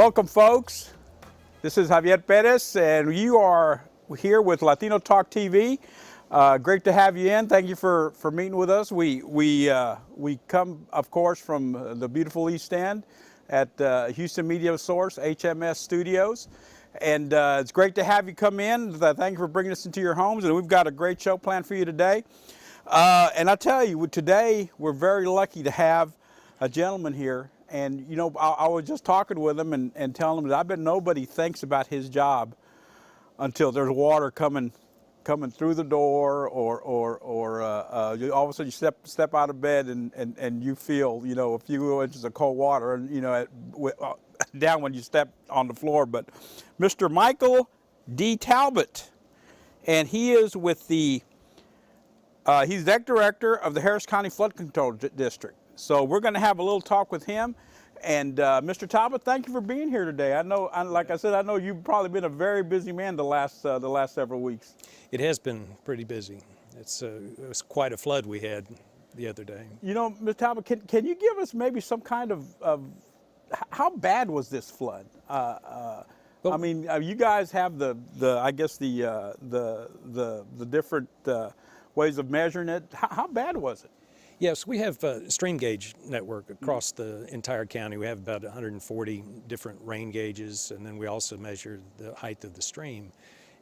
Welcome, folks. This is Javier Perez, and you are here with Latino Talk TV. Great to have you in. Thank you for meeting with us. We come, of course, from the beautiful East End at Houston Media Source, HMS Studios. And it's great to have you come in. Thank you for bringing us into your homes. And we've got a great show planned for you today. And I tell you, today we're very lucky to have a gentleman here. And, you know, I was just talking with him and telling him that I bet nobody thinks about his job until there's water coming through the door, or all of a sudden you step out of bed and you feel, you know, a few inches of cold water, and, you know, down when you step on the floor. But Mr. Michael D. Talbott, and he is with he's the director of the Harris County Flood Control District. So we're going to have a little talk with him. And Mr. Talbott, thank you for being here today. I know, like I said, I know you've probably been a very busy man the last several weeks. It has been pretty busy. It was quite a flood we had the other day. You know, Mr. Talbott, can you give us maybe some kind of how bad was this flood? I mean, you guys have the different ways of measuring it. How bad was it? Yes, we have a stream gauge network across the entire county. We have about 140 different rain gauges, and then we also measure the height of the stream.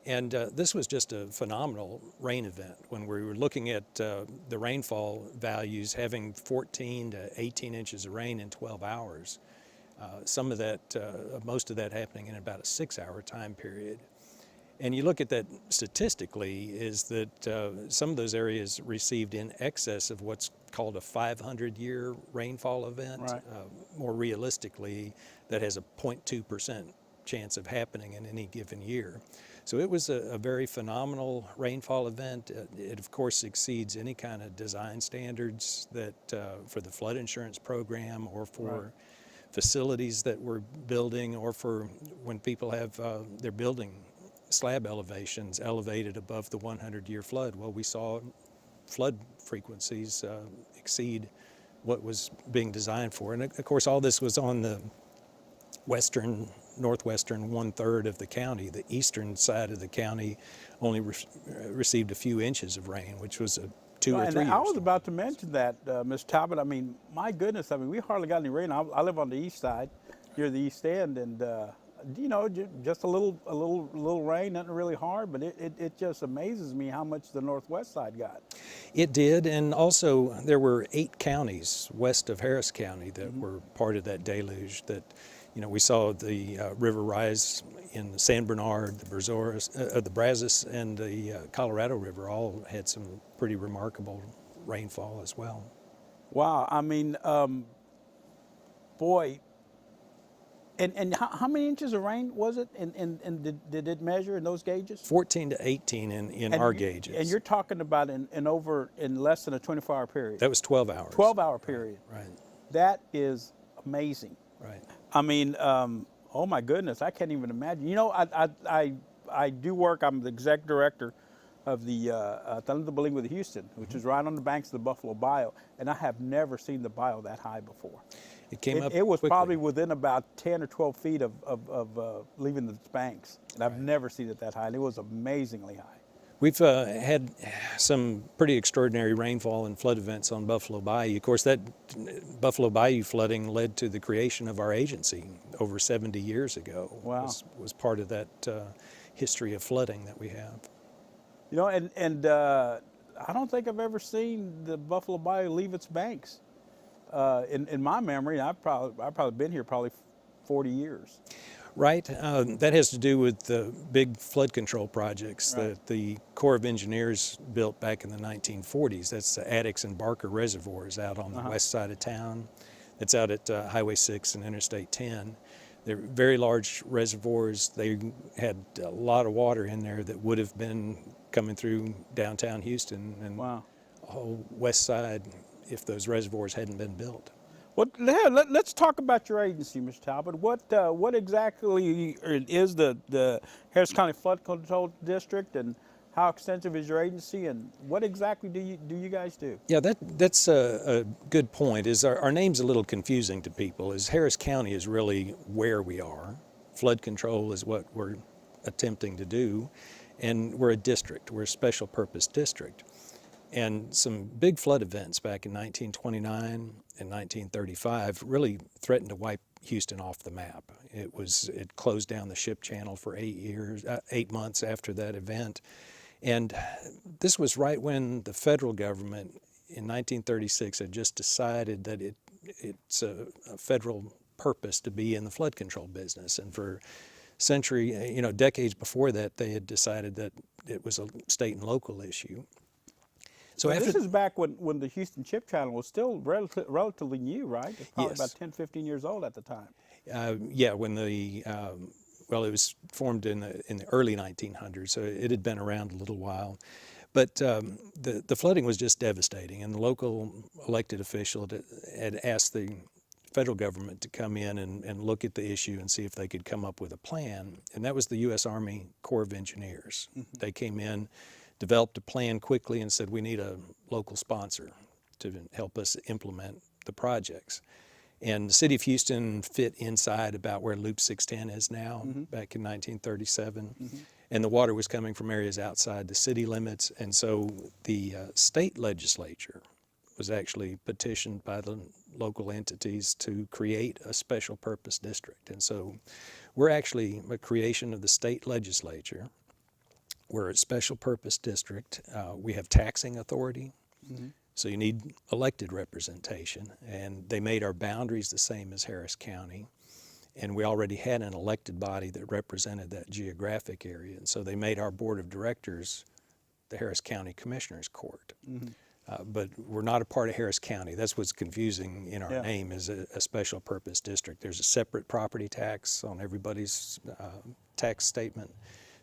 And this was just a phenomenal rain event. When we were looking at the rainfall values, having 14 to 18 inches of rain in 12 hours, most of that happening in about a 6-hour time period. And you look at that statistically, is that some of those areas received in excess of what's called a 500-year rainfall event. Right. More realistically, that has a 0.2% chance of happening in any given year. So it was a very phenomenal rainfall event. It of course exceeds any kind of design standards that for the flood insurance program, or for right. facilities that we're building, or for when people have their building slab elevations elevated above the 100-year flood. Well, we saw flood frequencies exceed what was being designed for. And of course, all this was on the northwestern 1/3 of the county. The eastern side of the county only received a few inches of rain, which was a 2 or 3 years. I was about to mention that, Ms. Talbott. I mean, my goodness, I mean, we hardly got any rain. I live on the east side, near the East End, and you know, just a little rain, nothing really hard, but it just amazes me how much the northwest side got. It did, and also there were 8 counties west of Harris County that were part of that deluge. That, you know, we saw the river rise in the San Bernard, the Brazos, and the Colorado River all had some pretty remarkable rainfall as well. Wow, I mean, boy. And how many inches of rain was it? And did it measure in those gauges? 14 to 18 in our gauges. And you're talking about in less than a 24-hour period. That was 12 hours. 12-hour period. Right. That is amazing. Right. I mean, oh my goodness, I can't even imagine. You know, I do work. I'm the executive director of the Talento Bilingue de Houston, which is right on the banks of the Buffalo Bayou, and I have never seen the bayou that high before. It came up It was quickly. probably within about 10 or 12 feet of leaving the banks. And I've never seen it that high, and it was amazingly high. We've had some pretty extraordinary rainfall and flood events on Buffalo Bayou. Of course, that Buffalo Bayou flooding led to the creation of our agency over 70 years ago. Wow. Was part of that history of flooding that we have. You know, and I don't think I've ever seen the Buffalo Bayou leave its banks. In my memory, I've probably been here 40 years. Right. That has to do with the big flood control projects that the Corps of Engineers built back in the 1940s. That's the Addicks and Barker reservoirs out on the west side of town. That's out at Highway 6 and Interstate 10. They're very large reservoirs. They had a lot of water in there that would have been coming through downtown Houston and the whole west side if those reservoirs hadn't been built. Well, let's talk about your agency, Mr. Talbott. What exactly is the Harris County Flood Control District, and How extensive is your agency, and what exactly do you guys do? Yeah, that's a good point. Is our name's a little confusing to people. Is Harris County is really where we are. Flood control is what we're attempting to do, and we're a district. We're a special purpose district. And some big flood events back in 1929 and 1935 really threatened to wipe Houston off the map. It closed down the ship channel for 8 months after that event. And this was right when the federal government in 1936 had just decided that it's a federal purpose to be in the flood control business. And for decades before that, they had decided that it was a state and local issue. So this is back when the Houston Ship Channel was still relatively new, right? It's probably Yes. about 10, 15 years old at the time. Yeah, when it was formed in the early 1900s, so it had been around a little while. But the flooding was just devastating, and the local elected official had asked the federal government to come in and look at the issue and see if they could come up with a plan. And that was the U.S. Army Corps of Engineers. Mm-hmm. They came in, developed a plan quickly, and said, we need a local sponsor to help us implement the projects. And the city of Houston fit inside about where Loop 610 is now, mm-hmm. back in 1937. Mm-hmm. And the water was coming from areas outside the city limits. And so the state legislature was actually petitioned by the local entities to create a special purpose district. And so we're actually a creation of the state legislature. We're a special purpose district. We have taxing authority. Mm-hmm. So you need elected representation, and they made our boundaries the same as Harris County, and we already had an elected body that represented that geographic area, and so they made our board of directors the Harris County Commissioners Court. Mm-hmm. But we're not a part of Harris County. That's what's confusing in our name, is a special purpose district. There's a separate property tax on everybody's tax statement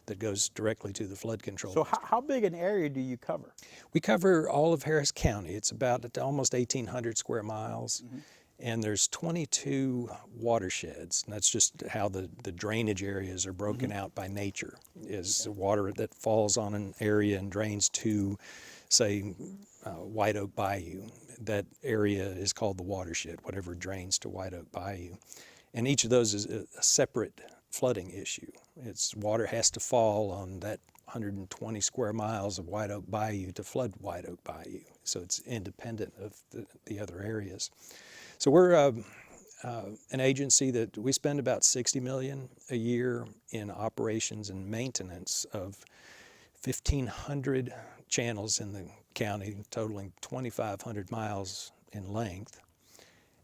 that goes directly to the flood control. So how big an area do you cover? We cover all of Harris County. It's about almost 1,800 square miles, mm-hmm. and there's 22 watersheds. And that's just how the drainage areas are broken mm-hmm. out by nature, is water that falls on an area and drains to, say, White Oak Bayou. That area is called the watershed, whatever drains to White Oak Bayou. And each of those is a separate flooding issue. Its water has to fall on that 120 square miles of White Oak Bayou to flood White Oak Bayou. So it's independent of the other areas. So we're an agency that we spend about $60 million a year in operations and maintenance of 1,500 channels in the county, totaling 2,500 miles in length.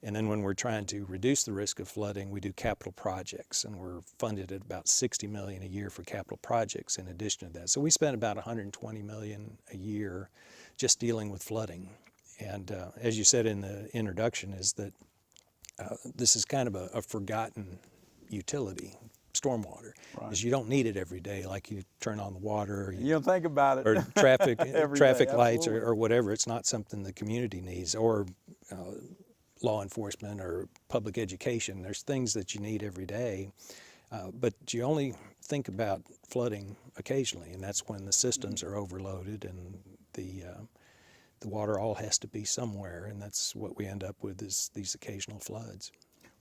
And then when we're trying to reduce the risk of flooding, we do capital projects, and we're funded at about $60 million a year for capital projects in addition to that. So we spend about $120 million a year just dealing with flooding. And as you said in the introduction, is that this is kind of a forgotten utility, stormwater. Right. Is you don't need it every day, like you turn on the water. Or you don't think about it. Or traffic lights or whatever. It's not something the community needs, or law enforcement or public education. There's things that you need every day, but you only think about flooding occasionally, and that's when the systems are overloaded and the water all has to be somewhere, and that's what we end up with, is these occasional floods.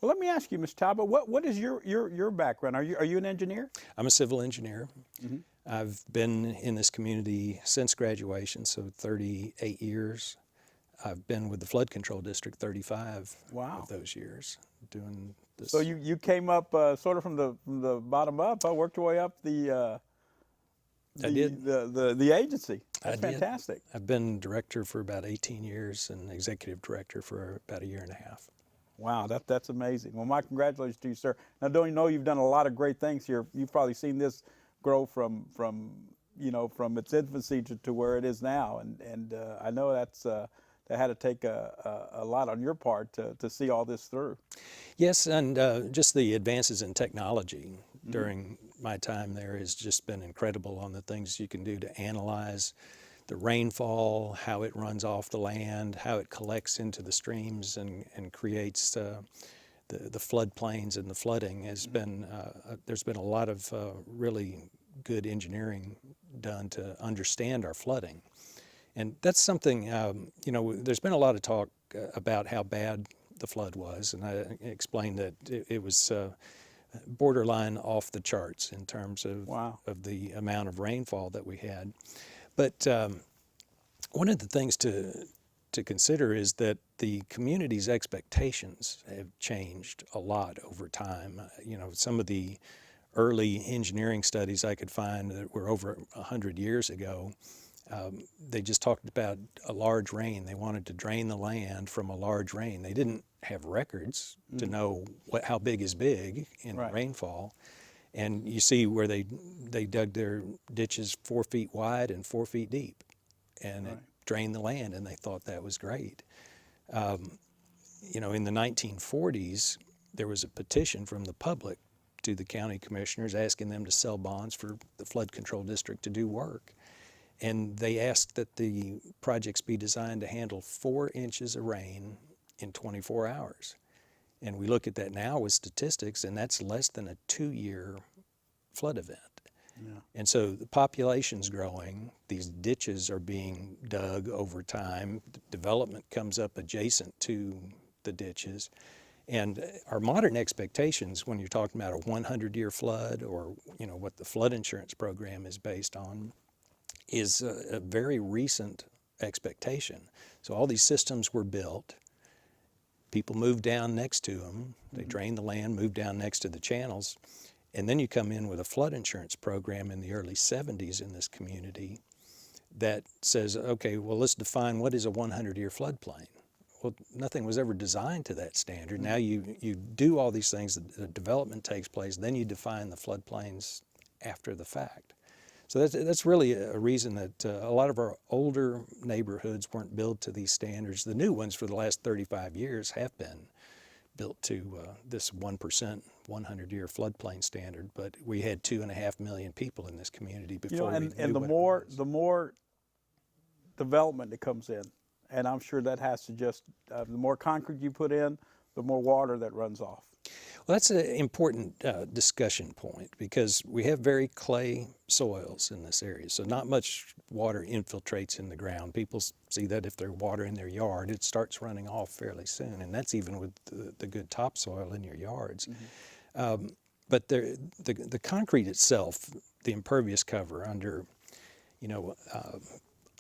Well, let me ask you, Mr. Talbott, what is your background? Are you an engineer? I'm a civil engineer. Mm-hmm. I've been in this community since graduation, so 38 years. I've been with the flood control district 35 of those years doing this. So you came up sort of from the bottom up. I worked your way up the agency. That's fantastic. I've been director for about 18 years and executive director for about a year and a half. Wow, that's amazing. Well, my congratulations to you, sir. Now, don't you know you've done a lot of great things here? You've probably seen this grow from its infancy to where it is now, and I know that had to take a lot on your part to see all this through. Yes, and just the advances in technology during my time there has just been incredible, on the things you can do to analyze the rainfall, how it runs off the land, how it collects into the streams and creates the floodplains, and the flooding has been, there's been a lot of really good engineering done to understand our flooding. And that's something, you know, there's been a lot of talk about how bad the flood was, and I explained that it was borderline off the charts in terms of, Wow. of the amount of rainfall that we had. But one of the things to consider is that the community's expectations have changed a lot over time. You know, some of the early engineering studies I could find that were over 100 years ago, they just talked about a large rain. They wanted to drain the land from a large rain. They didn't have records to know how big is big in rainfall. And you see where they dug their ditches 4 feet wide and 4 feet deep, and it drained the land, and they thought that was great. You know, in the 1940s, there was a petition from the public to the county commissioners asking them to sell bonds for the flood control district to do work. And they asked that the projects be designed to handle 4 inches of rain in 24 hours. And we look at that now with statistics, and that's less than a 2-year flood event. Yeah. And so the population's growing, these ditches are being dug over time, development comes up adjacent to the ditches. And our modern expectations, when you're talking about a 100-year flood, or you know what the flood insurance program is based on, is a very recent expectation. So all these systems were built, people moved down next to them, they drained the land, moved down next to the channels, and then you come in with a flood insurance program in the early 70s in this community that says, okay, well, let's define what is a 100-year floodplain. Well, nothing was ever designed to that standard. Now you do all these things, the development takes place, then you define the floodplains after the fact. So that's really a reason that a lot of our older neighborhoods weren't built to these standards. The new ones for the last 35 years have been built to this 1%, 100-year floodplain standard, but we had 2.5 million people in this community before we knew and the more development that comes in, and I'm sure that has to just, the more concrete you put in, the more water that runs off. Well, that's an important discussion point, because we have very clay soils in this area, so not much water infiltrates in the ground. People see that if there's water in their yard, it starts running off fairly soon, and that's even with the good topsoil in your yards. But the concrete itself, the impervious cover under, you know,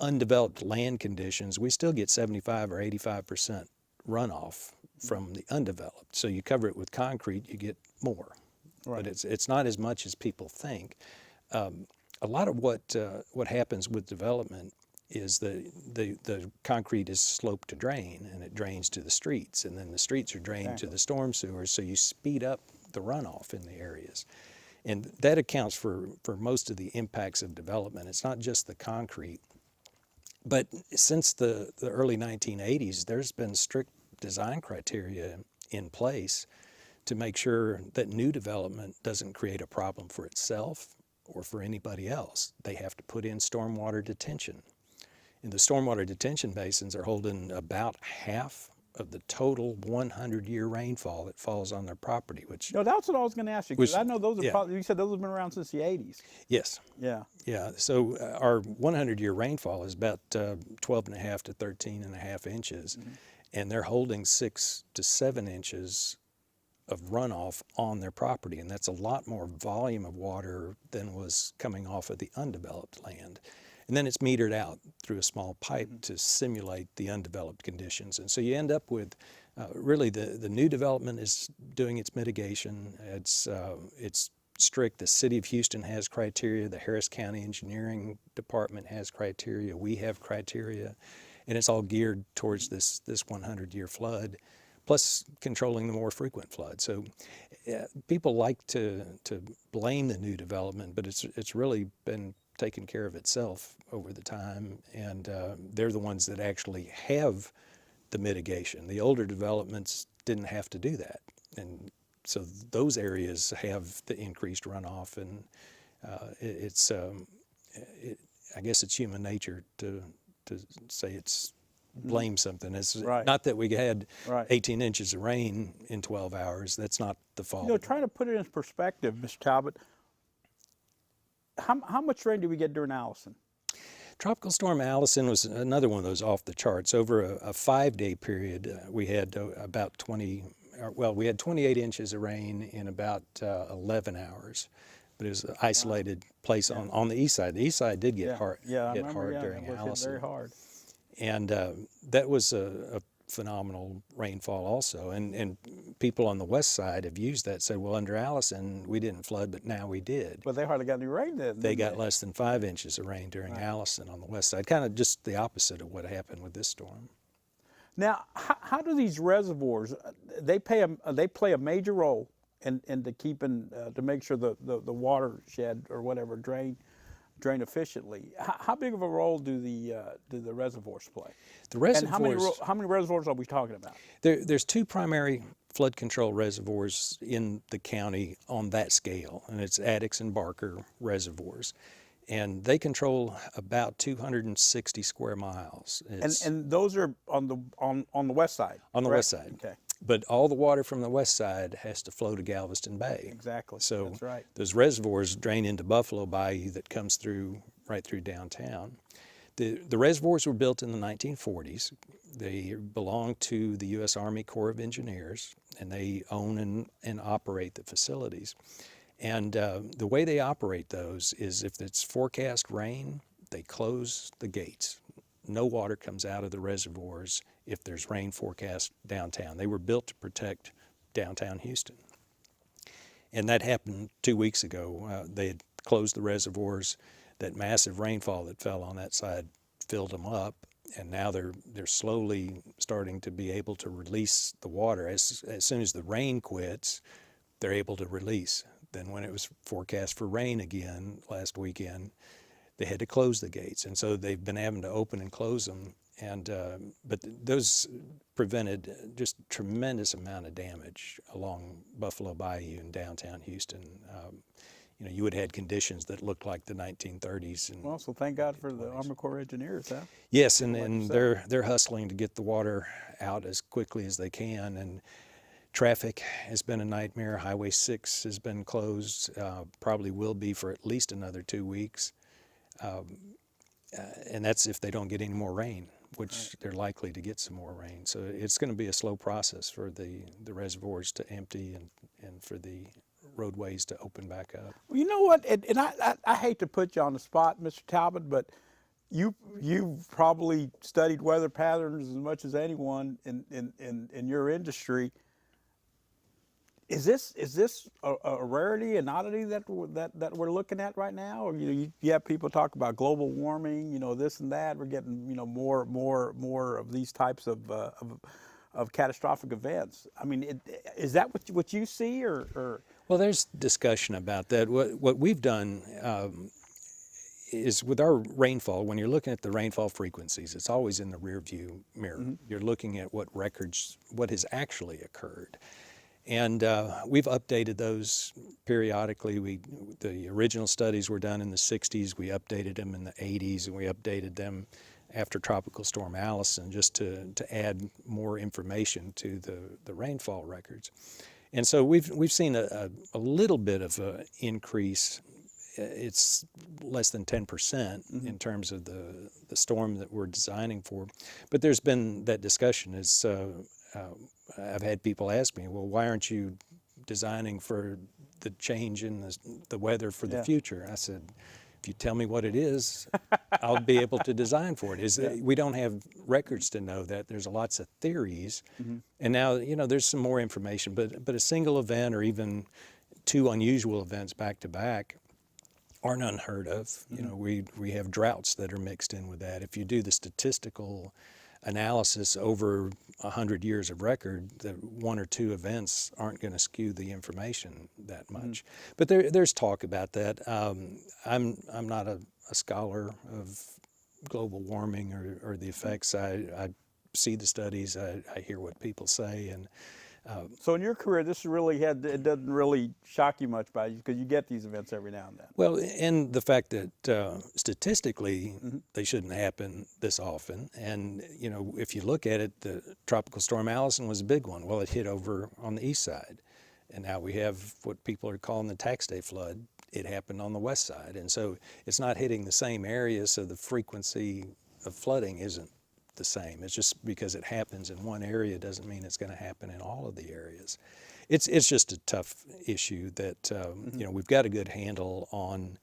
undeveloped land conditions, we still get 75 or 85% runoff from the undeveloped. So you cover it with concrete, you get more. But it's not as much as people think. A lot of what happens with development is the concrete is sloped to drain, and it drains to the streets, and then the streets are drained to the storm sewers, so you speed up the runoff in the areas. And that accounts for most of the impacts of development. It's not just the concrete. But since the early 1980s, there's been strict design criteria in place to make sure that new development doesn't create a problem for itself or for anybody else. They have to put in stormwater detention. And the stormwater detention basins are holding about half of the total 100-year rainfall that falls on their property, which... No, that's what I was going to ask you, because I know those are probably, you said those have been around since the 80s. Yes. Yeah. Yeah, so our 100-year rainfall is about 12.5 to 13.5 inches, and they're holding 6 to 7 inches of runoff on their property, and that's a lot more volume of water than was coming off of the undeveloped land. And then it's metered out through a small pipe to simulate the undeveloped conditions. And so you end up with really the new development is doing its mitigation. It's strict. The City of Houston has criteria. The Harris County Engineering Department has criteria. We have criteria. And it's all geared towards this 100-year flood, plus controlling the more frequent flood. So people like to blame the new development, but it's really been taken care of itself over the time, and they're the ones that actually have the mitigation. The older developments didn't have to do that, and so those areas have the increased runoff, and I guess it's human nature to say it's blame something. It's not that we had 18 inches of rain in 12 hours. That's not the fault. You know, trying to put it in perspective, Mr. Talbott, how much rain did we get during Allison? Tropical Storm Allison was another one of those off the charts. Over a 5-day period, we had about 28 inches of rain in about 11 hours. But it was an isolated place on the east side. The east side did get hard during it was Allison. hit very hard. And that was a phenomenal rainfall also. And people on the west side have used that, said, well, under Allison, we didn't flood, but now we did. But they hardly got any rain then. They got less than 5 inches of rain during Allison on the west side, kind of just the opposite of what happened with this storm. Now, how do these reservoirs, they play a major role in to keeping, to make sure the watershed or whatever drain efficiently? How big of a role do the reservoirs play? The reservoirs. And how many reservoirs are we talking about? There's two primary flood control reservoirs in the county on that scale, and it's Addicks and Barker reservoirs, and they control about 260 square miles. And those are on the west side. On the west side. Okay. But all the water from the west side has to flow to Galveston Bay. Exactly. So that's right. Those reservoirs drain into Buffalo Bayou that comes right through downtown. The reservoirs were built in the 1940s. They belong to the U.S. Army Corps of Engineers, and they own and operate the facilities. And the way they operate those is if it's forecast rain, they close the gates. No water comes out of the reservoirs if there's rain forecast downtown. They were built to protect downtown Houston. And that happened 2 weeks ago. They had closed the reservoirs. That massive rainfall that fell on that side filled them up, and now they're slowly starting to be able to release the water. As soon as the rain quits, they're able to release. Then when it was forecast for rain again last weekend, they had to close the gates, and so they've been having to open and close them. And but those prevented just a tremendous amount of damage along Buffalo Bayou and downtown Houston. You would have had conditions that looked like the 1930s. And well, so thank God for the Army Corps of Engineers, huh? Yes, and they're hustling to get the water out as quickly as they can. And traffic has been a nightmare. Highway 6 has been closed, probably will be for at least another 2 weeks. And that's if they don't get any more rain, which they're likely to get some more rain. So it's going to be a slow process for the reservoirs to empty and for the roadways to open back up. Well, you know what, and I hate to put you on the spot, Mr. Talbott, but you've probably studied weather patterns as much as anyone in your industry. Is this a rarity, an oddity that we're looking at right now? Or you have people talk about global warming, this and that. We're getting more of these types of catastrophic events. I mean, is that what you see, or? Well, there's discussion about that. What we've done is with our rainfall, when you're looking at the rainfall frequencies, it's always in the rear view mirror. Mm-hmm. You're looking at what has actually occurred. And we've updated those periodically. The original studies were done in the 60s. We updated them in the 80s, and we updated them after Tropical Storm Allison just to add more information to the rainfall records. And so we've seen a little bit of an increase. It's less than 10% mm-hmm. in terms of the storm that we're designing for. But there's been that discussion. I've had people ask me, well, why aren't you designing for the change in the weather for the future? I said, if you tell me what it is, I'll be able to design for it. We don't have records to know that. There's lots of theories. Mm-hmm. And now, there's some more information, but a single event or even two unusual events back to back aren't unheard of. Mm-hmm. We have droughts that are mixed in with that. If you do the statistical analysis over 100 years of record, that one or two events aren't going to skew the information that much. Mm-hmm. But there's talk about that. I'm not a scholar of global warming or the effects. I see the studies. I hear what people say, and so in your career, it doesn't really shock you much because you get these events every now and then. Well, and the fact that statistically mm-hmm. they shouldn't happen this often, and if you look at it, the Tropical Storm Allison was a big one. Well, it hit over on the east side, and now we have what people are calling the tax day flood it happened on the west side. And so it's not hitting the same areas, so the frequency of flooding isn't the same. It's just because it happens in one area doesn't mean it's going to happen in all of the areas. It's just a tough issue that you know, we've got a good handle on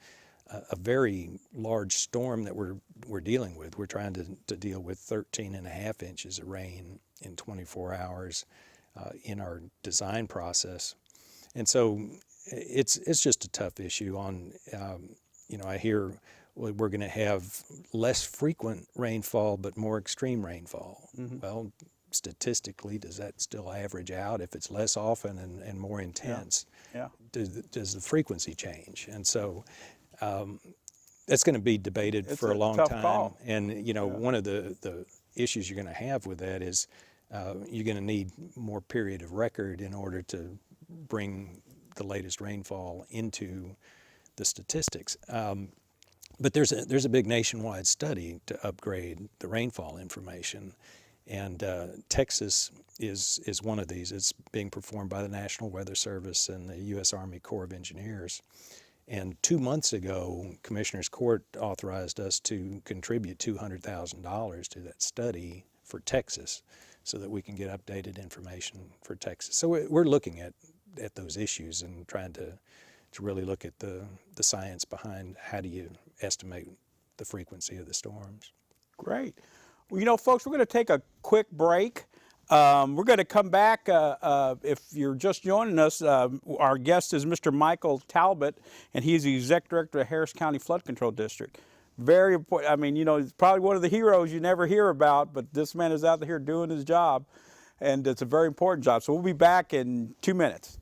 a very large storm that we're dealing with. We're trying to deal with 13.5 inches of rain in 24 hours in our design process, and so it's just a tough issue. On you know, I hear we're going to have less frequent rainfall but more extreme rainfall. Well, statistically, does that still average out? If it's less often and more intense, does the frequency change? And so that's going to be debated for a long time. Call. And you know, one of the issues you're going to have with that is you're going to need more period of record in order to bring the latest rainfall into the statistics. But there's a big nationwide study to upgrade the rainfall information, and Texas is one of these. It's being performed by the National Weather Service and the U.S. Army Corps of Engineers. And 2 months ago, Commissioner's Court authorized us to contribute $200,000 to that study for Texas so that we can get updated information for Texas. So we're looking at those issues and trying to really look at the science behind how do you estimate the frequency of the storms. Great. Well, you know, folks, we're going to take a quick break. We're going to come back. If you're just joining us, our guest is Mr. Michael Talbott, and he's the Exec Director of Harris County Flood Control District. Very important. I mean, you know, he's probably one of the heroes you never hear about, but this man is out here doing his job, and it's a very important job. So we'll be back in 2 minutes.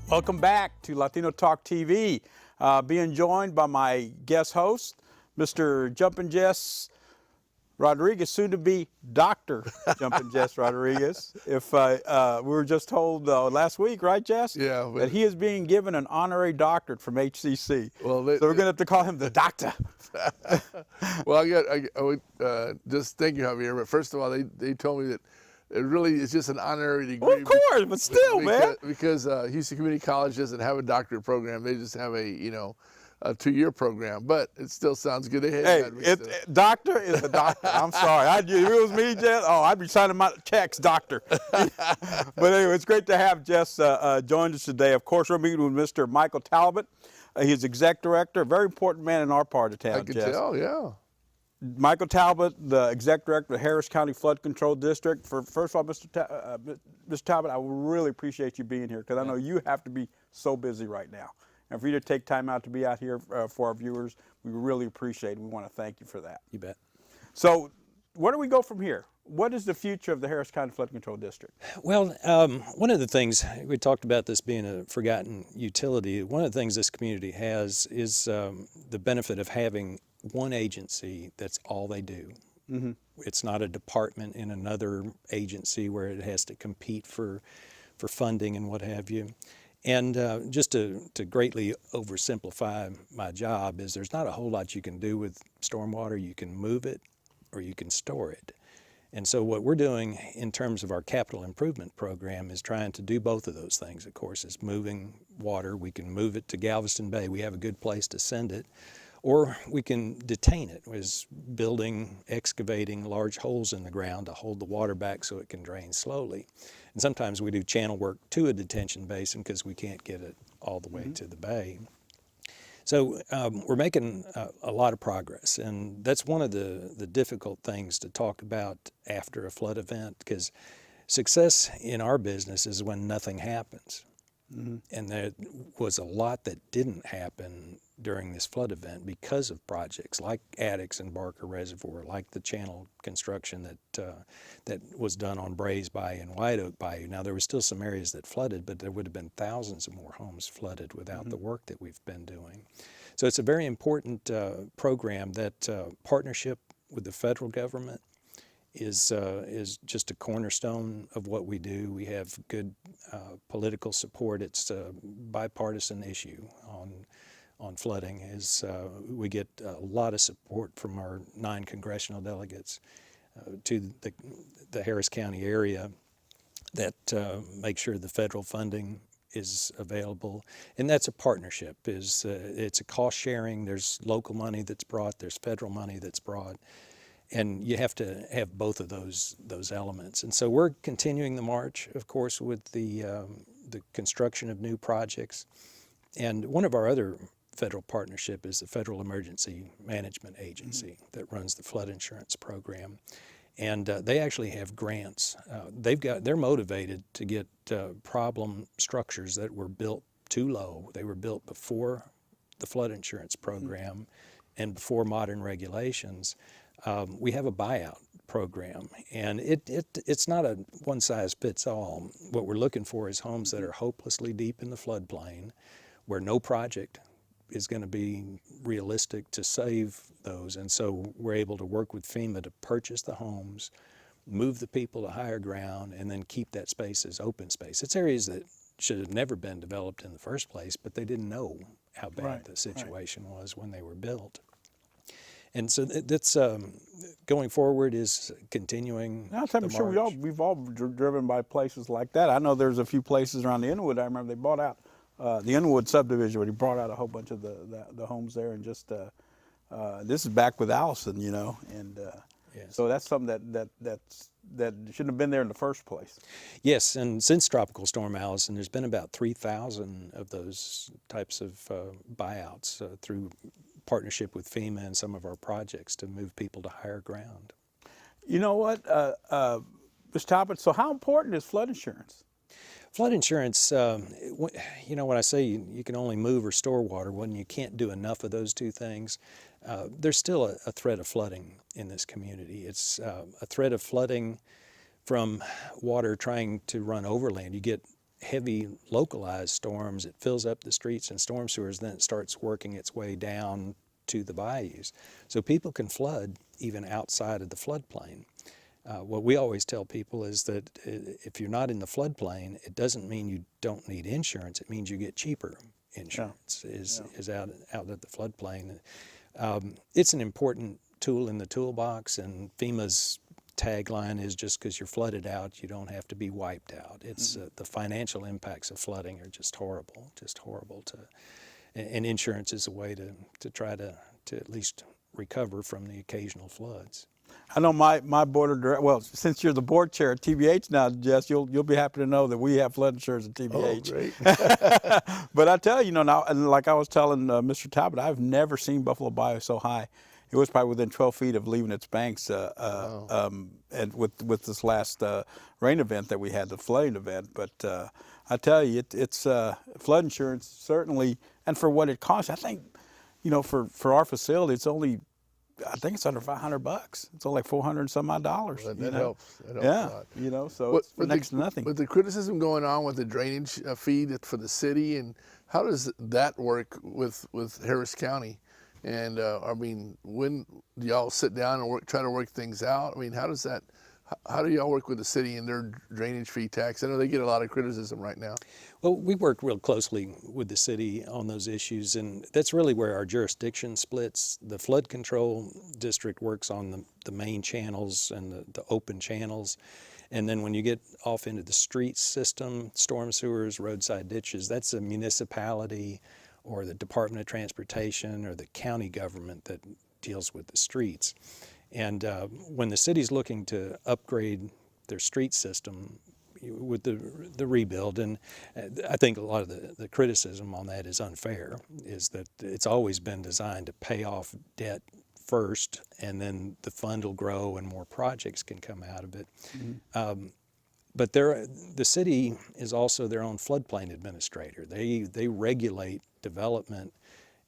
Welcome back to Latino Talk TV. Being joined by my guest host, Mr. Jumpin' Jess Rodriguez, soon to be Dr. Jumpin' Jess Rodriguez. If we were just told last week, right, Jess? Yeah. That he is being given an honorary doctorate from HCC. Well, so we're going to have to call him the doctor. Well, I just thank you, Javier. But first of all, they told me that it really is just an honorary degree. Well, of course, but still, man. Because Houston Community College doesn't have a doctorate program. They just have a 2-year program. But it still sounds good. Hey, doctor is a doctor. I'm sorry. If it was me, Jess, I'd be signing my checks, doctor. But anyway, it's great to have Jess join us today. Of course, we're meeting with Mr. Michael Talbott. He's exec director, a very important man in our part of town, I can Jess. tell, yeah. Michael Talbott, the exec director of Harris County Flood Control District. First of all, Mr. Talbott, I really appreciate you being here because I know you have to be so busy right now. And for you to take time out to be out here for our viewers, we really appreciate it. We want to thank you for that. You bet. So where do we go from here? What is the future of the Harris County Flood Control District? Well, one of the things, we talked about this being a forgotten utility. One of the things this community has is the benefit of having one agency that's all they do. Mm-hmm. It's not a department in another agency where it has to compete for funding and what have you. And just to greatly oversimplify my job is there's not a whole lot you can do with stormwater. You can move it or you can store it. And so what we're doing in terms of our capital improvement program is trying to do both of those things. Of course, is moving water. We can move it to Galveston Bay. We have a good place to send it. Or we can detain it, is building, excavating large holes in the ground to hold the water back so it can drain slowly. And sometimes we do channel work to a detention basin because we can't get it all the way to the bay. So we're making a lot of progress, and that's one of the difficult things to talk about after a flood event, because success in our business is when nothing happens. Mm-hmm. And there was a lot that didn't happen during this flood event because of projects like Addicks and Barker Reservoir, like the channel construction that was done on Brays Bayou and White Oak Bayou. Now, there were still some areas that flooded, but there would have been thousands of more homes flooded without the work that we've been doing. So it's a very important program that partnership with the federal government is just a cornerstone of what we do. We have good political support. It's a bipartisan issue on flooding. We get a lot of support from our 9 congressional delegates to the Harris County area that make sure the federal funding is available, and that's a partnership. It's a cost sharing. There's local money that's brought. There's federal money that's brought. And you have to have both of those elements. And so we're continuing the march, of course, with the construction of new projects. And one of our other federal partnership is the Federal Emergency Management Agency that runs the flood insurance program. And they actually have grants. They're motivated to get problem structures that were built too low. They were built before the flood insurance program and before modern regulations. We have a buyout program, and it's not a one-size-fits-all. What we're looking for is homes that are hopelessly deep in the floodplain, where no project is going to be realistic to save those. And so we're able to work with FEMA to purchase the homes, move the people to higher ground, and then keep that space as open space. It's areas that should have never been developed in the first place, but they didn't know how bad the situation was when they were built. And so that's going forward is continuing. I'm sure we've all driven by places like that. I know there's a few places around the Inwood. I remember they bought out the Inwood subdivision, where he brought out a whole bunch of the homes there, and just this is back with Allison, you know, and yes. So that's something that shouldn't have been there in the first place. Yes, and since Tropical Storm Allison, there's been about 3,000 of those types of buyouts through partnership with FEMA and some of our projects to move people to higher ground. You know what, Mr. Talbott, so how important is flood insurance? Flood insurance, you know, when I say you can only move or store water, when you can't do enough of those two things, there's still a threat of flooding in this community. It's a threat of flooding from water trying to run overland. You get heavy localized storms, it fills up the streets and storm sewers, then it starts working its way down to the bayous. So people can flood even outside of the floodplain. What we always tell people is that if you're not in the floodplain, it doesn't mean you don't need insurance. It means you get cheaper insurance is out of the floodplain. It's an important tool in the toolbox, and FEMA's tagline is, just because you're flooded out, you don't have to be wiped out. It's the financial impacts of flooding are just horrible and insurance is a way to try to at least recover from the occasional floods. I know my board of directors, well, since you're the board chair at TBH now, Jess, you'll be happy to know that we have flood insurance at TBH. Oh, great. But I tell you, now, and like I was telling Mr. Talbott, I've never seen Buffalo Bayou so high. It was probably within 12 feet of leaving its banks, and with this last rain event that we had, the flooding event. But I tell you, it's flood insurance certainly, and for what it costs, I think, for our facility, it's only, I think it's under $500. It's only like $400 and some odd dollars. Well, that helps. That helps Yeah, a lot. So it's next to nothing. With the criticism going on with the drainage fee for the city, and how does that work with Harris County? And I mean, when do y'all sit down and try to work things out? I mean, how does that? How do y'all work with the city and their drainage fee tax? I know they get a lot of criticism right now. Well, we work real closely with the city on those issues, and that's really where our jurisdiction splits. The flood control district works on the main channels and the open channels. And then when you get off into the street system, storm sewers, roadside ditches, that's a municipality or the Department of Transportation or the county government that deals with the streets. And when the city's looking to upgrade their street system with the rebuild, and I think a lot of the criticism on that is unfair, is that it's always been designed to pay off debt first, and then the fund will grow and more projects can come out of it. Mm-hmm. But the city is also their own floodplain administrator. They regulate development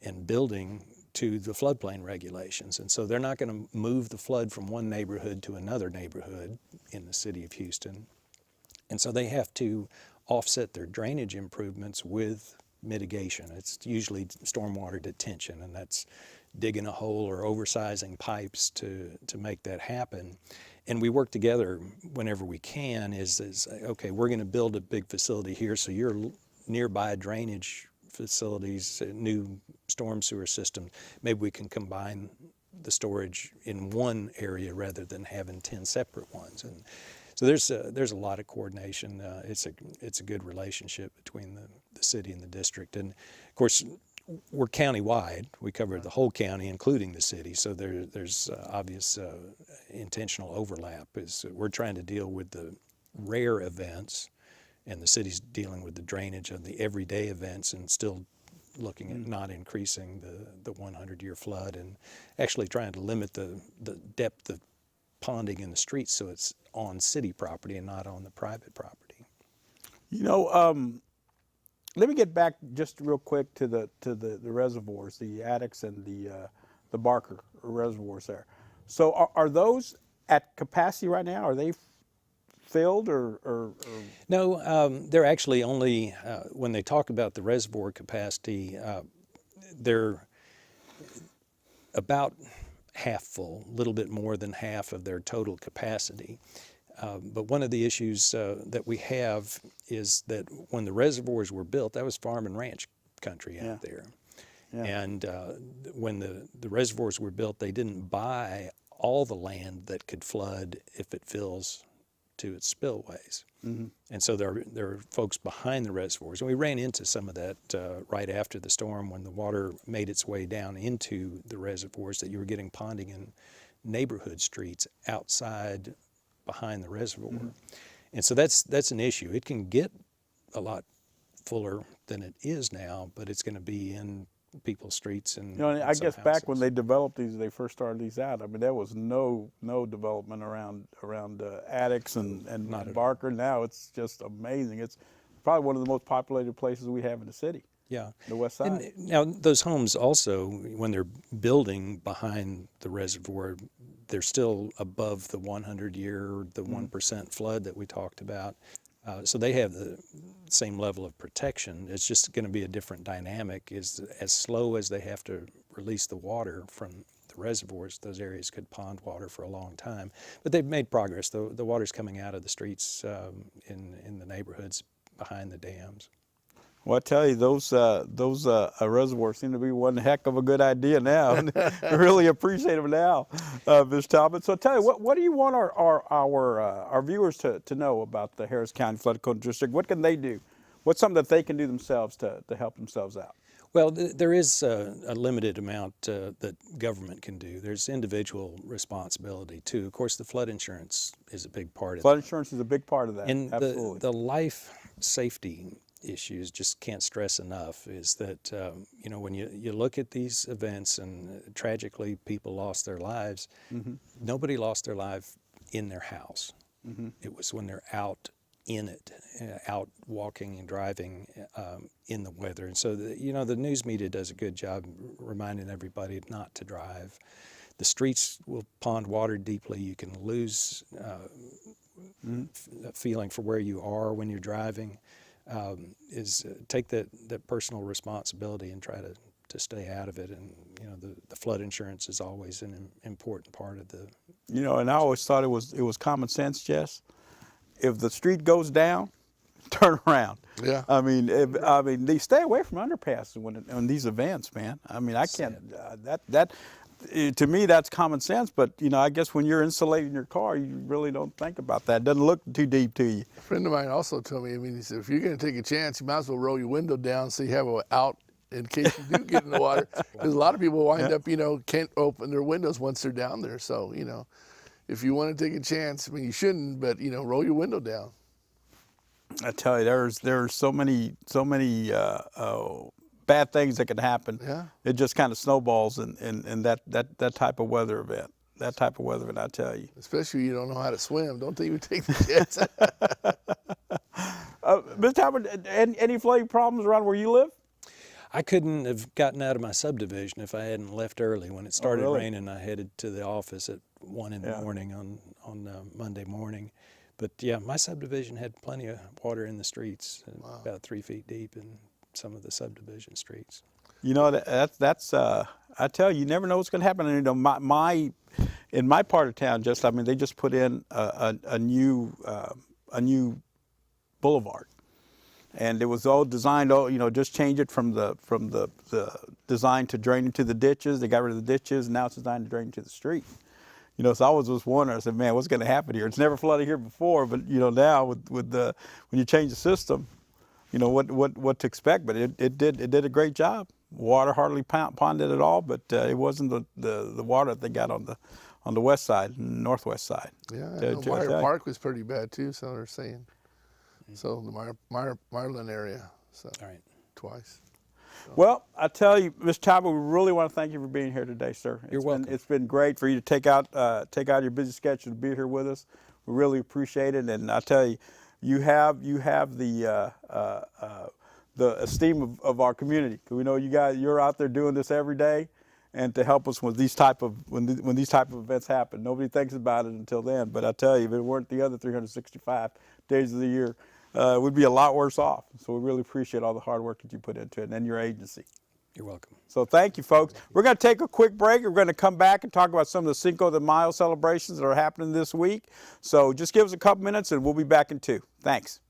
and building to the floodplain regulations. And so they're not going to move the flood from one neighborhood to another neighborhood in the city of Houston. And so they have to offset their drainage improvements with mitigation. It's usually stormwater detention, and that's digging a hole or oversizing pipes to make that happen. And we work together whenever we can is okay, we're going to build a big facility here, so your nearby drainage facilities, new storm sewer systems, maybe we can combine the storage in one area rather than having 10 separate ones. And so there's a lot of coordination. It's a good relationship between the city and the district. And of course, we're county-wide. We cover the whole county, including the city. So there's obvious intentional overlap. We're trying to deal with the rare events, and the city's dealing with the drainage of the everyday events, and still looking at not increasing the 100-year flood, and actually trying to limit the depth of ponding in the streets so it's on city property and not on the private property. Let me get back just real quick to the reservoirs, the Addicks and the Barker reservoirs there. So are those at capacity right now? Are they filled or? No, they're actually only, when they talk about the reservoir capacity, they're about half full, a little bit more than half of their total capacity. But one of the issues that we have is that when the reservoirs were built, that was farm and ranch country out there. Yeah. And when the reservoirs were built, they didn't buy all the land that could flood if it fills to its spillways. Mm-hmm. And so there are folks behind the reservoirs. And we ran into some of that right after the storm when the water made its way down into the reservoirs, that you were getting ponding in neighborhood streets outside behind the reservoir. Mm-hmm. And so that's an issue. It can get a lot fuller than it is now, but it's going to be in people's streets and I guess back when they developed these, they first started these out, I mean, there was no development around Addicks and Barker. Now it's just amazing. It's probably one of the most populated places we have in the city. Yeah. The west side. And now those homes also, when they're building behind the reservoir, they're still above the 100-year, the 1% flood that we talked about. So they have the same level of protection. It's just going to be a different dynamic. Is as slow as they have to release the water from the reservoirs, those areas could pond water for a long time. But they've made progress. The water's coming out of the streets in the neighborhoods behind the dams. Well, I tell you, those reservoirs seem to be one heck of a good idea now. I really appreciate them now, Ms. Talbott. So tell you, what do you want our viewers to know about the Harris County Flood Control District? What can they do? What's something that they can do themselves to help themselves out? Well, there is a limited amount that government can do. There's individual responsibility, too. Of course, the flood insurance is a big part of that. Flood insurance is a big part of that, and absolutely. The life safety issues, just can't stress enough, is that when you look at these events and tragically people lost their lives, nobody lost their life in their house. It was when they're out in it, out walking and driving in the weather. And so, the news media does a good job reminding everybody not to drive. The streets will pond water deeply. You can lose a feeling for where you are when you're driving. Take that personal responsibility and try to stay out of it. And the flood insurance is always an important part of the. And I always thought it was common sense, Jess. If the street goes down, turn around. Yeah. I mean, they stay away from underpasses on these events, man. I mean, I can't. To me, that's common sense. But I guess when you're insulating your car, you really don't think about that. It doesn't look too deep to you. A friend of mine also told me. He said, if you're going to take a chance, you might as well roll your window down so you have an out in case you do get in the water. Because a lot of people wind up, can't open their windows once they're down there. So, if you want to take a chance, you shouldn't, but roll your window down. I tell you, there's so many bad things that can happen. Yeah. It just kind of snowballs in that type of weather event. That type of weather event, I tell you. Especially if you don't know how to swim. Don't even take the chance. Mr. Talbott, any flooding problems around where you live? I couldn't have gotten out of my subdivision if I hadn't left early. When it started really? raining, I headed to the office at 1 in the morning on Monday morning. But yeah, my subdivision had plenty of water in the streets, about 3 feet deep in some of the subdivision streets. That's I tell you, you never know what's going to happen. And, in my part of town, they just put in a new boulevard. And it was all designed, just change it from the design to drain into the ditches. They got rid of the ditches, and now it's designed to drain into the street. So I was just wondering. I said, man, what's going to happen here? It's never flooded here before, but now with when you change the system, what to expect. But it did a great job. Water hardly ponded at all, but it wasn't the water that they got on the west side, northwest side. Yeah, Meyer Park was pretty bad too. So they're saying. So the Marlin area, so all right. Twice. So. Well, I tell you, Mr. Talbott, we really want to thank you for being here today, sir. You're welcome. It's been great for you to take out your busy schedule to be here with us. We really appreciate it, and I tell you, you have the esteem of our community. We know you're out there doing this every day, and to help us with these type of when these type of events happen. Nobody thinks about it until then. But I tell you, if it weren't the other 365 days of the year, we'd be a lot worse off. So we really appreciate all the hard work that you put into it, and your agency. You're welcome. So thank you, folks. We're going to take a quick break. We're going to come back and talk about some of the Cinco de Mayo celebrations that are happening this week. So just give us a couple minutes, and we'll be back in 2. Thanks.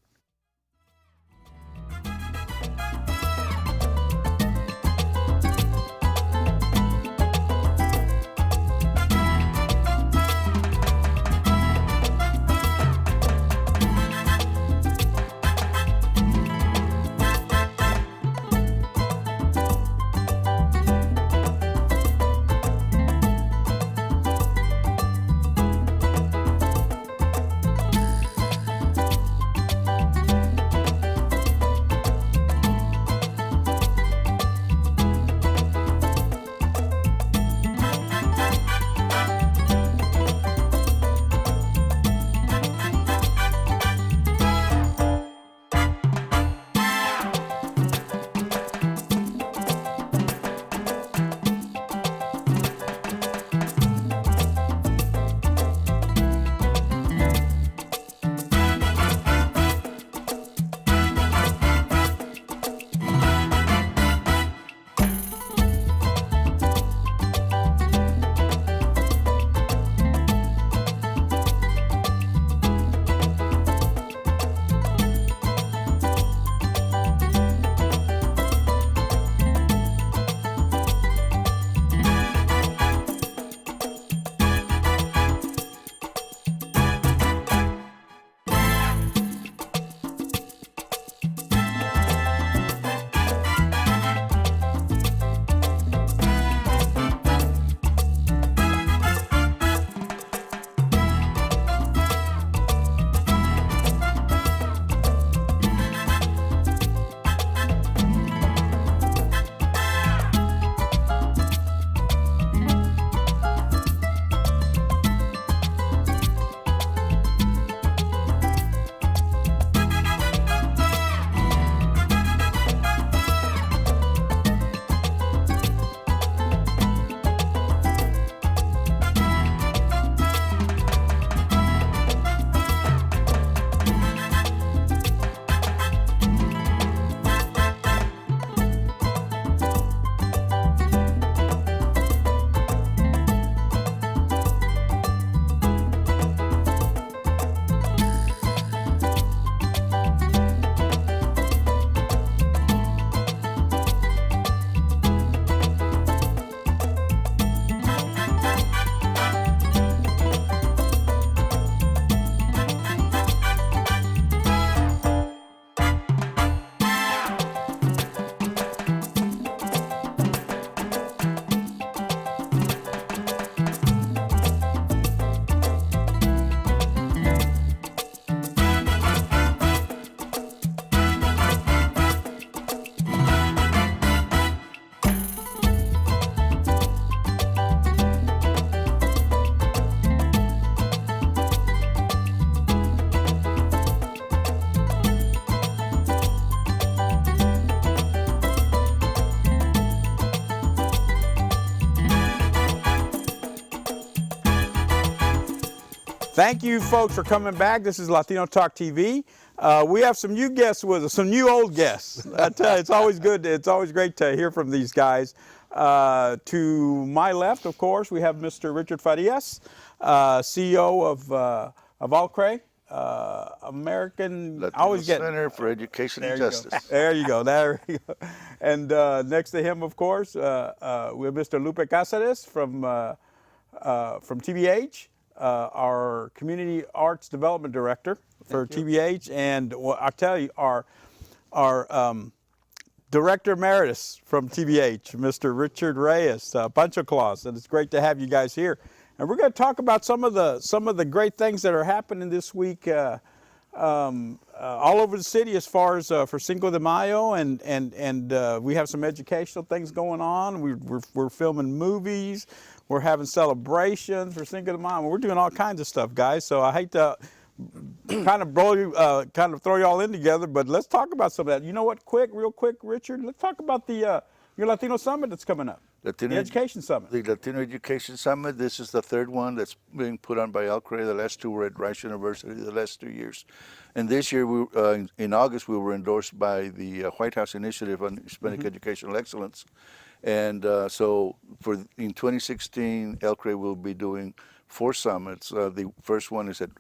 Thank you, folks, for coming back. This is Latino Talk TV. We have some new guests with us, some new old guests. I tell you, it's always good. It's always great to hear from these guys. To my left, of course, we have Mr. Richard Farias, CEO of ALCREJ, American. Latino Center for Education and Justice. There you go. There you go. And next to him, of course, we have Mr. Lupe Casares from TBH. Our Community Arts Development Director for TBH, and I'll tell you, our Director Emeritus from TBH, Mr. Richard Reyes, Pancho Claus, and it's great to have you guys here. And we're going to talk about some of the great things that are happening this week all over the city as far as for Cinco de Mayo, and we have some educational things going on. We're filming movies. We're having celebrations for Cinco de Mayo. We're doing all kinds of stuff, guys. So I hate to kind of throw you all in together, but let's talk about some of that. You know what? Real quick, Richard. Let's talk about your Latino Summit that's coming up. The Education Summit. The Latino Education Summit. This is the third one that's being put on by ALCREJ. The last two were at Rice University the last 2 years. And this year, in August, we were endorsed by the White House Initiative on Hispanic Educational Excellence. And so in 2016, ALCREJ will be doing 4 summits. The first one is at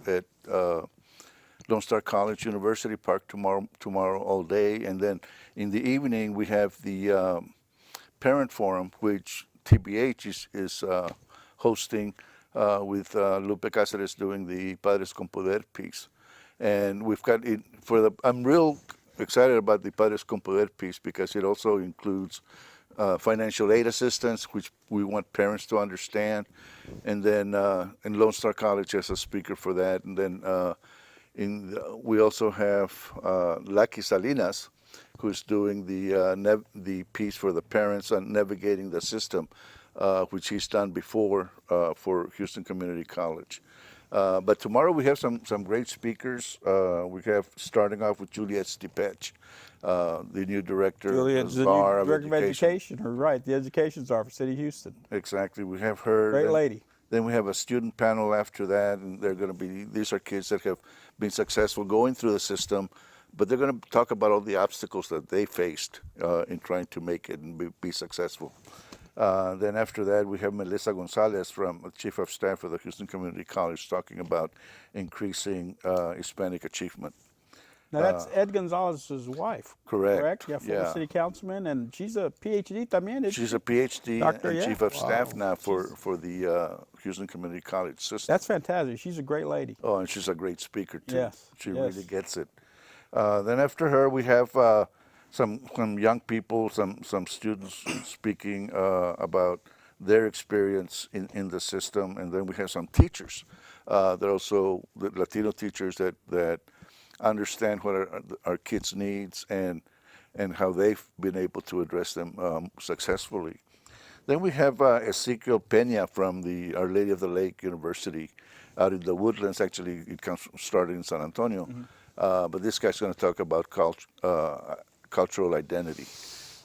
Lonestar College, University Park tomorrow all day. And then in the evening, we have the Parent Forum, which TBH is hosting with Lupe Casares doing the Padres con Poder piece. And we've got I'm real excited about the Padres con Poder piece because it also includes financial aid assistance, which we want parents to understand, and then in Lonestar College as a speaker for that, and then we also have Lucky Salinas, who's doing the piece for the parents on navigating the system, which he's done before for Houston Community College. But tomorrow we have some great speakers. We have starting off with Juliet Stipech, the new director, Juliet's the new director of education. Right, the education czar for City of Houston. Exactly, we have her. Great lady. Then we have a student panel after that, and these are kids that have been successful going through the system, but they're going to talk about all the obstacles that they faced in trying to make it and be successful. Then after that, we have Melissa Gonzalez, Chief of Staff for the Houston Community College, talking about increasing Hispanic achievement. Now that's Ed Gonzalez's wife. Correct. Yeah, former city councilman, and she's a PhD también. She's a PhD Doctor, and Chief of Staff now for the Houston Community College system. That's fantastic. She's a great lady. Oh, and she's a great speaker too. Yes. She really gets it. Then after her, we have some young people, some students speaking about their experience in the system, and then we have some teachers. They're also the Latino teachers that understand what our kids' needs and how they've been able to address them successfully. Then we have Ezequiel Peña from the Our Lady of the Lake University out in the Woodlands. Actually, it started in San Antonio, but this guy's going to talk about cultural identity.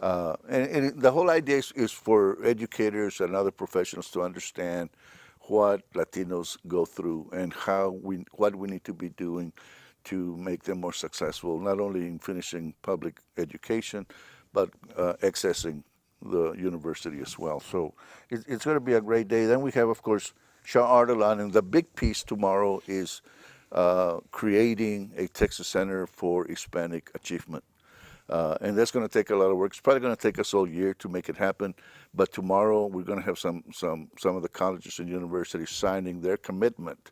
And the whole idea is for educators and other professionals to understand what Latinos go through and what we need to be doing to make them more successful, not only in finishing public education, but accessing the university as well. So it's going to be a great day. Then we have, of course, Shaw Ardalan, and the big piece tomorrow is creating a Texas Center for Hispanic Achievement. And that's going to take a lot of work. It's probably going to take us all year to make it happen. But tomorrow we're going to have some of the colleges and universities signing their commitment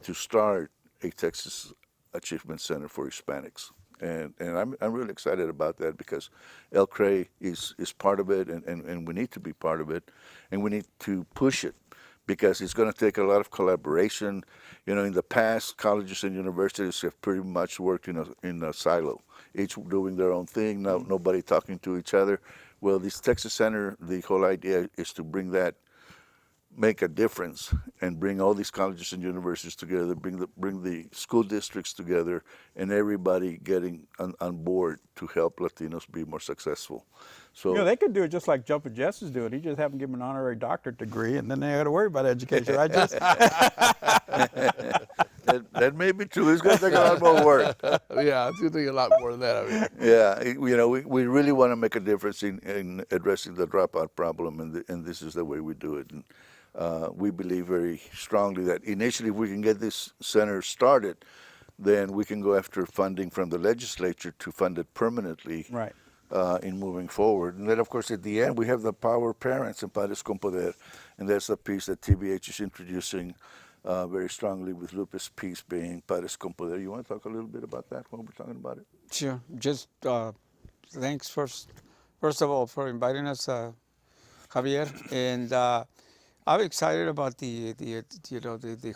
to start a Texas Achievement Center for Hispanics. And I'm really excited about that because ALCREJ is part of it, and we need to be part of it, and we need to push it because it's going to take a lot of collaboration. You know, in the past, colleges and universities have pretty much worked in a silo, each doing their own thing, nobody talking to each other. Well, this Texas Center, the whole idea is to make a difference and bring all these colleges and universities together, bring the school districts together, and everybody getting on board to help Latinos be more successful. So, you know, they could do it just like Jumpin' Jess is doing. He just have them give him an honorary doctorate degree, and then they got to worry about education. That may be true. It's going to take a lot more work. Yeah, it's going to take a lot more than that. I mean. Yeah, we really want to make a difference in addressing the dropout problem, and this is the way we do it. And we believe very strongly that initially, if we can get this center started, then we can go after funding from the legislature to fund it permanently. Right. In moving forward. And then, of course, at the end, we have the power of parents and Padres con Poder, and that's the piece that TBH is introducing very strongly, with Lupe's piece being Padres con Poder. You want to talk a little bit about that when we're talking about it? Sure. Just thanks first of all for inviting us, Javier, and I'm excited about the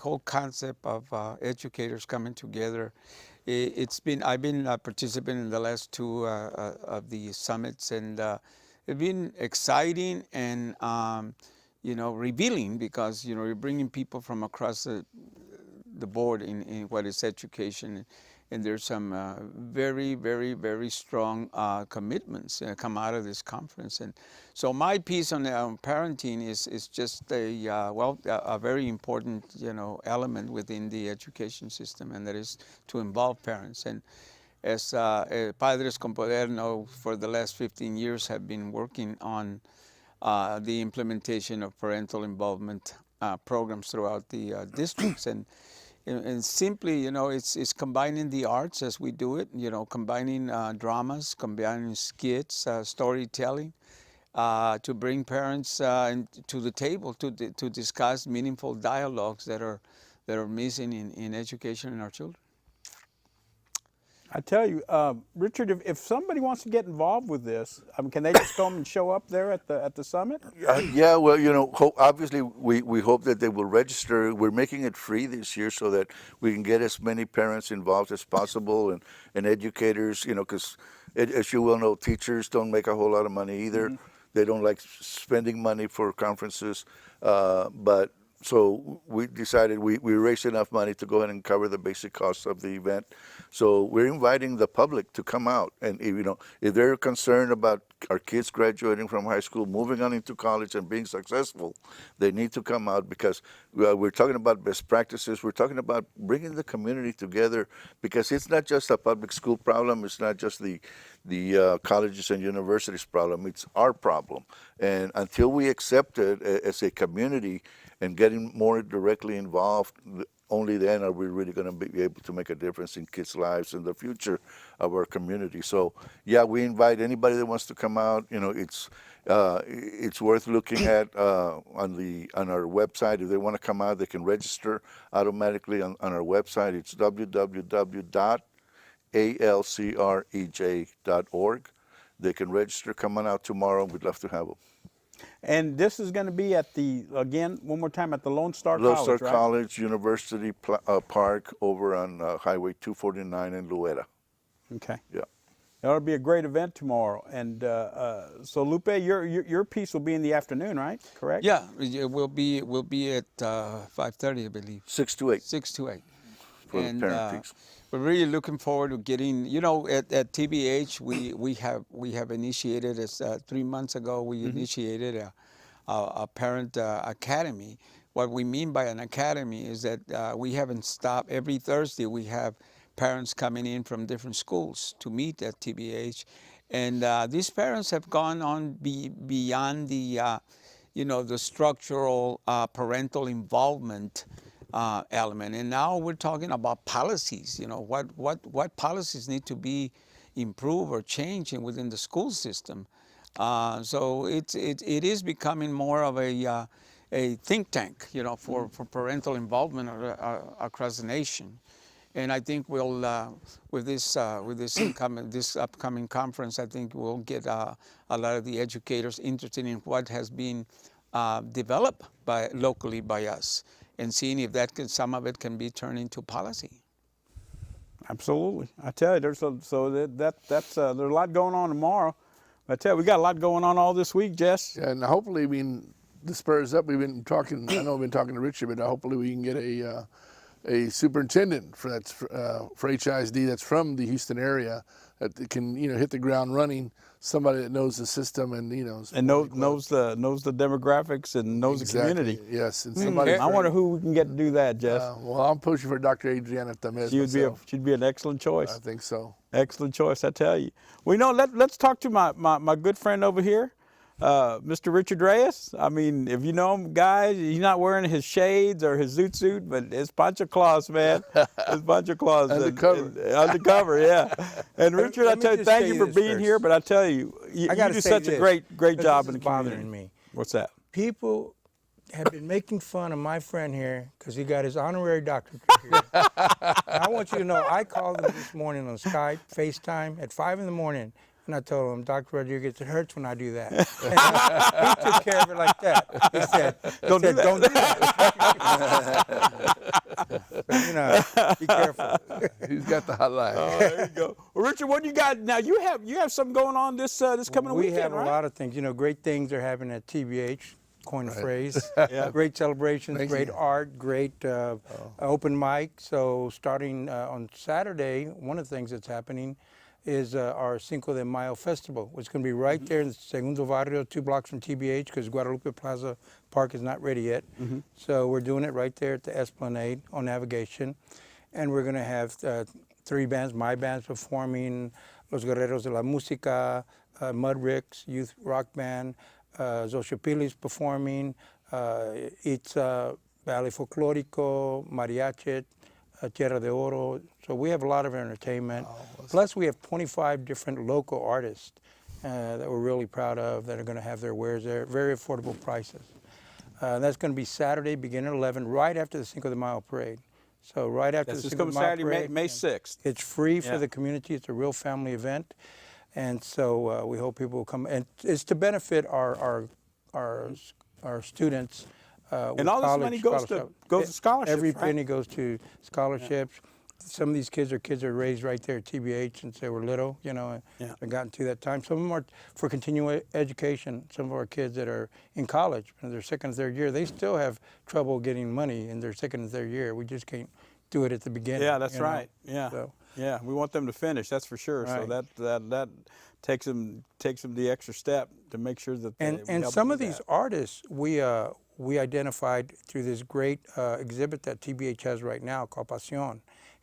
whole concept of educators coming together. I've been a participant in the last two of the summits, and it's been exciting and revealing, because you're bringing people from across the board in what is education, and there's some very, very, very strong commitments come out of this conference. And so my piece on parenting is just a very important element within the education system, and that is to involve parents. And as Padres con Poder know, for the last 15 years have been working on the implementation of parental involvement programs throughout the districts. And simply, it's combining the arts as we do it, combining dramas, combining skits, storytelling, to bring parents to the table to discuss meaningful dialogues that are missing in education in our children. I tell you, Richard, if somebody wants to get involved with this, can they just come and show up there at the summit? Yeah, well, obviously we hope that they will register. We're making it free this year so that we can get as many parents involved as possible, and educators, because as you well know, teachers don't make a whole lot of money either. Mm-hmm. They don't like spending money for conferences, so we decided we raised enough money to go ahead and cover the basic costs of the event. So we're inviting the public to come out, and if they're concerned about our kids graduating from high school, moving on into college, and being successful, they need to come out, because we're talking about best practices. We're talking about bringing the community together, because it's not just a public school problem. It's not just the colleges and universities problem. It's our problem, and until we accept it as a community and getting more directly involved, only then are we really going to be able to make a difference in kids' lives and the future of our community. So, yeah, we invite anybody that wants to come out. It's worth looking at on our website. If they want to come out, they can register automatically on our website. It's www.alcrej.org. They can register. Come on out tomorrow. We'd love to have them. And this is going to be at one more time, at the Lonestar College, Lonestar right? College, University Park, over on Highway 249 in Luera. Okay. Yeah. That'll be a great event tomorrow. And so, Lupe, your piece will be in the afternoon, right? Correct? Yeah, we'll be at 5:30, I believe. 6 to 8. 6 to 8. For the parent piece. We're really looking forward to getting, at TBH, we have initiated, 3 months ago, we initiated a parent academy. What we mean by an academy is that we haven't stopped. Every Thursday, we have parents coming in from different schools to meet at TBH. And these parents have gone on beyond the structural parental involvement element, and now we're talking about policies. What policies need to be improved or changed within the school system. So it is becoming more of a think tank, for parental involvement across the nation. And I think we'll with this upcoming conference, I think we'll get a lot of the educators interested in what has been developed locally by us, and seeing if some of it can be turned into policy. Absolutely. I tell you, there's a lot going on tomorrow. I tell you, we got a lot going on all this week, Jess. Yeah, and hopefully, this spurs up. We've been talking. I know we've been talking to Richard, but hopefully we can get a superintendent for HISD that's from the Houston area that can hit the ground running, somebody that knows the system and And knows the demographics and knows the community. Yes, and somebody. I wonder who we can get to do that, Jess. Well, I'm pushing for Dr. Adriana Tamez. She'd be an excellent choice. I think so. Excellent choice, I tell you. Well, let's talk to my good friend over here, Mr. Richard Reyes. I mean, if you know him, guys, he's not wearing his shades or his zoot suit, but it's Pancho Claus, man. It's Pancho Claus. Undercover. Undercover, yeah. And Richard, I tell you, thank you for being here, but I tell you, you do such a great job in the community. Bothering me. What's that? People have been making fun of my friend here because he got his honorary doctorate here. I want you to know, I called him this morning on Skype, FaceTime at 5 in the morning, and I told him, Dr. Rodriguez, it hurts when I do that. And he took care of it like that. He said, don't do that. But, be careful. He's got the hotline. Oh, there you go. Well, Richard, what do you got now? You have something going on this coming weekend, We have right? a lot of things. Great things are happening at TBH. Coin a phrase. Yeah. Great celebrations, Thank great you. art, great open mic. So starting on Saturday, one of the things that's happening is our Cinco de Mayo festival, which is going to be right there in the Segundo Barrio, 2 blocks from TBH, because Guadalupe Plaza Park is not ready yet. So we're doing it right there at the Esplanade on Navigation. And we're going to have 3 bands, my band's performing, Los Guerreros de la Música, Mud Ricks, Youth Rock Band, Xochipilli's performing, it's Ballet Folklorico, Mariachi, Tierra de Oro. So we have a lot of entertainment. Plus we have 25 different local artists that we're really proud of that are going to have their wares there, very affordable prices. That's going to be Saturday, beginning at 11, right after the Cinco de Mayo parade. So right after the Cinco de Mayo Saturday, parade. May 6th. It's free for the community. It's a real family event. And so we hope people will come. And it's to benefit our students. And all this money goes to scholarships, Every right? penny goes to scholarships. Some of these kids are raised right there at TBH since they were little, and gotten to that time. Some of them are for continuing education. Some of our kids that are in college, in their second and third year, they still have trouble getting money in their second and third year. We just can't do it at the beginning. Yeah, that's right. Yeah, So. yeah, we want them to finish. That's for sure. Right. So that takes them the extra step to make sure that. And some of these artists we identified through this great exhibit that TBH has right now called Pasión.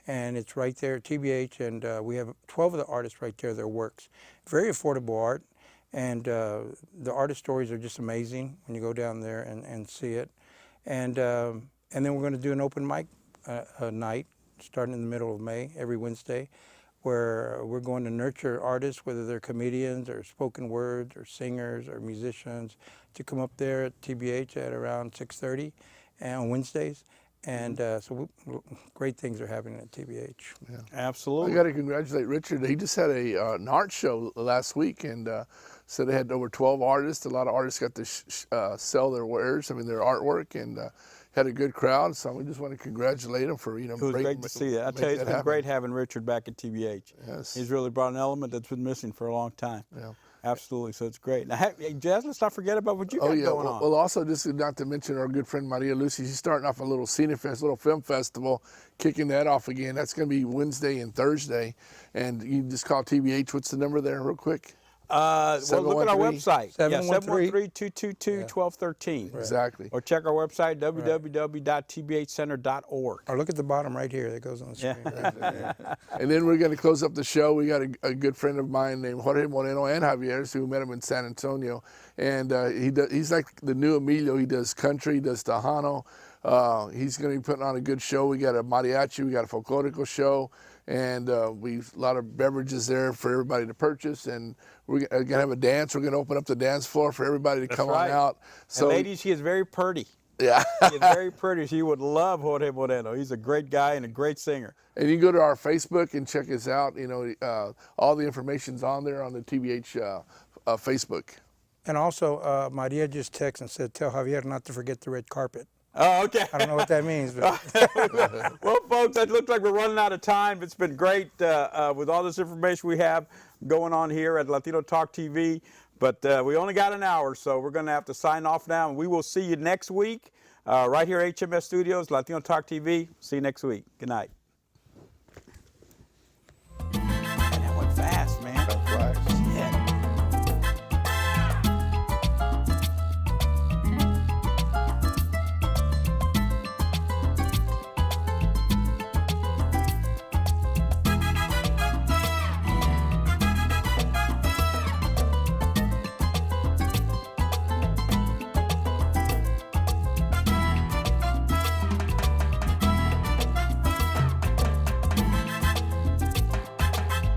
And it's right there at TBH, and we have 12 of the artists right there, their works. Very affordable art, and the artist stories are just amazing when you go down there and see it. And then we're going to do an open mic night starting in the middle of May, every Wednesday, where we're going to nurture artists, whether they're comedians or spoken words or singers or musicians, to come up there at TBH at around 6:30 on Wednesdays. And so great things are happening at TBH. Yeah. Absolutely. I got to congratulate Richard. He just had an art show last week, and said they had over 12 artists. A lot of artists got to sell their wares, their artwork, and had a good crowd. So we just want to congratulate him for It was great to see that. I tell you, it's been great having Richard back at TBH. Yes. He's really brought an element that's been missing for a long time. Yeah. Absolutely. So it's great. Now, hey, Jazz, let's not forget about what you got going on. Well, also, just not to mention our good friend Maria Lucy. She's starting off a little little film festival, kicking that off again. That's going to be Wednesday and Thursday. And you can just call TBH. What's the number there, real quick? Well, look at our website. 713-222-1213. Exactly. Or check our website, www.tbhcenter.org. Or look at the bottom right here that goes on the screen. And then we're going to close up the show. We got a good friend of mine named Jorge Moreno and Javier, who met him in San Antonio. And he's like the new Emilio. He does country, he does Tejano. He's going to be putting on a good show. We got a mariachi, we got a folklorico show, and a lot of beverages there for everybody to purchase. And we're going to have a dance. We're going to open up the dance floor for everybody to come on out. So, and ladies, he is very pretty. Yeah. He is very pretty. She would love Jorge Moreno. He's a great guy and a great singer. And you can go to our Facebook and check us out. All the information's on there on the TBH Facebook. And also, Maria just texted and said, tell Javier not to forget the red carpet. Oh, okay. I don't know what that means. But Well, folks, it looks like we're running out of time. It's been great with all this information we have going on here at Latino Talk TV. But we only got an hour, so we're going to have to sign off now. And we will see you next week right here at HMS Studios, Latino Talk TV. See you next week. Good night.